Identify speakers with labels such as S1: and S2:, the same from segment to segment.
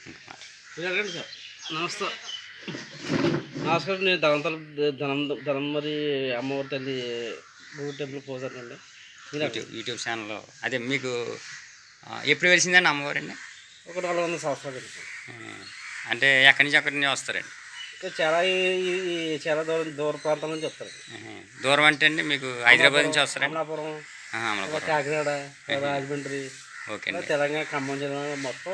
S1: అడగండి సార్. నమస్తే. నమస్కారం. నేను ధనంమరి అమ్మవారి తల్లి గుడి టెంపుల్ పోతానండి.
S2: యూట్యూబ్ ఛానల్లో అదే మీకు ఎప్పుడు వెలిసిందండి అమ్మవారండి?
S1: ఒక 400 సంవత్సరాలు.
S2: అంటే ఎక్కడి నుంచి వస్తారండి?
S1: చాలా దూర ప్రాంతాల నుంచి వస్తారు.
S2: దూరం అంటే అండి మీకు హైదరాబాద్ నుంచి వస్తారండి?
S1: అమలాపురం,
S2: అమలాపురం,
S1: కాకినాడ, రాజమండ్రి,
S2: ఓకే అండి.
S1: తెలంగాణ, ఖమ్మం జిల్లా మొత్తం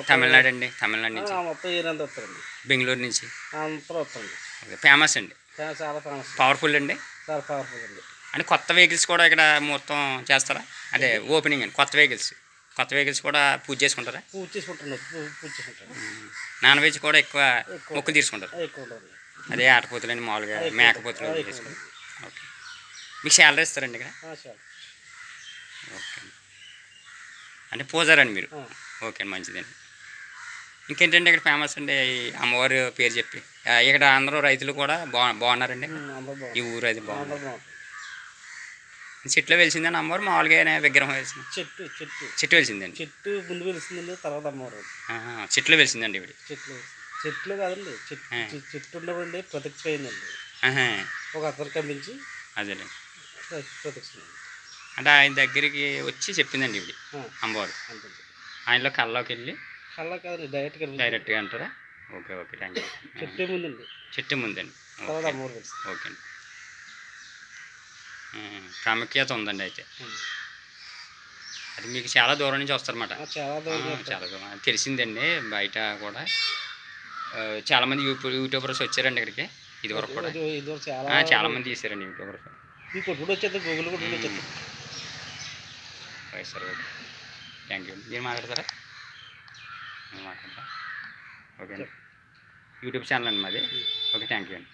S2: తమిళనాడు అండి? తమిళనాడు నుంచి
S1: మొత్తం ఏరియంతా వస్తారండి.
S2: బెంగళూరు నుంచి
S1: అంతా వస్తారండి.
S2: ఓకే, ఫేమస్ అండి,
S1: చాలా ఫేమస్,
S2: పవర్ఫుల్ అండి.
S1: చాలా పవర్ఫుల్ అండి.
S2: అంటే కొత్త వెహికల్స్ కూడా ఇక్కడ మొత్తం చేస్తారా? అదే ఓపెనింగ్ అండి. కొత్త వెహికల్స్ కూడా పూజ చేసుకుంటారా?
S1: పూజ చేసుకుంటారు.
S2: నాన్ వెజ్ కూడా ఎక్కువ మొక్కులు తీసుకుంటారు.
S1: ఎక్కువ ఉంటుంది.
S2: అదే ఆటపోతులని మామూలుగా మేకపోతులు తీసుకుంటారు. ఓకే, మీకు శాలరీ ఇస్తారండి ఇక్కడ? ఓకే, అంటే పూజారండి మీరు? ఓకే అండి, మంచిదండి. ఇంకేంటండి ఇక్కడ ఫేమస్ అండి ఈ అమ్మవారి పేరు చెప్పి? ఇక్కడ అందరూ రైతులు కూడా బాగున్నారండి. ఈ ఊరు అది బాగుంది. చెట్లో వెలిసిందండి అమ్మవారు? మామూలుగా విగ్రహం వెలిసింది? చెట్టు వెలిసిందండి.
S1: చెట్టు ముందు వెలిసిందండి, తర్వాత అమ్మవారు
S2: చెట్లో వెలిసిందండి ఇవి?
S1: చెట్లు కాదండి, చెట్టు ఉండవండి, ప్రత్యక్ష అయిందండి. ఒక అతను కనిపించి
S2: అదేలే
S1: ప్రత్యక్ష.
S2: అంటే ఆయన దగ్గరికి వచ్చి చెప్పిందండి ఇవి అమ్మవారు? ఆయనలో కల్లోకి వెళ్ళి?
S1: కళ్ళ కాదండి,
S2: డైరెక్ట్గా అంటారా? Okay okay, thank you. చెట్టు ముందండి. ఓకే అండి, ప్రాముఖ్యత ఉందండి అయితే. అది మీకు చాలా దూరం నుంచి వస్తారన్నమాట? చాలా దూరం తెలిసిందండి. బయట కూడా చాలామంది యూట్యూబర్స్ వచ్చారండి ఇక్కడికి ఇదివరకు కూడా. చాలామంది తీసారండి youtubers. Right sir, okay, thank you. మీరు మాట్లాడతారా? ఓకే అండి, యూట్యూబ్ ఛానల్ అండి మాది. ఓకే, థ్యాంక్ యూ అండి.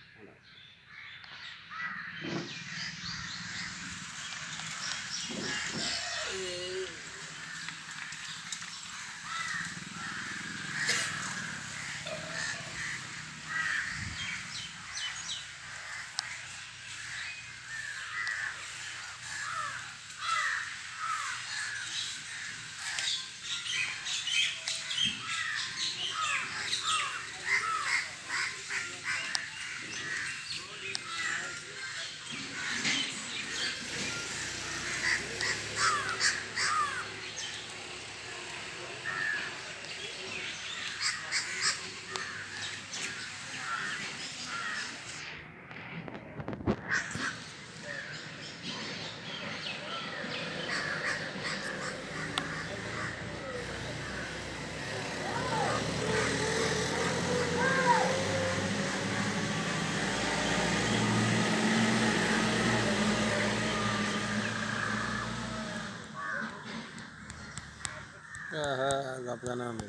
S1: గొప్పగానే ఉంది.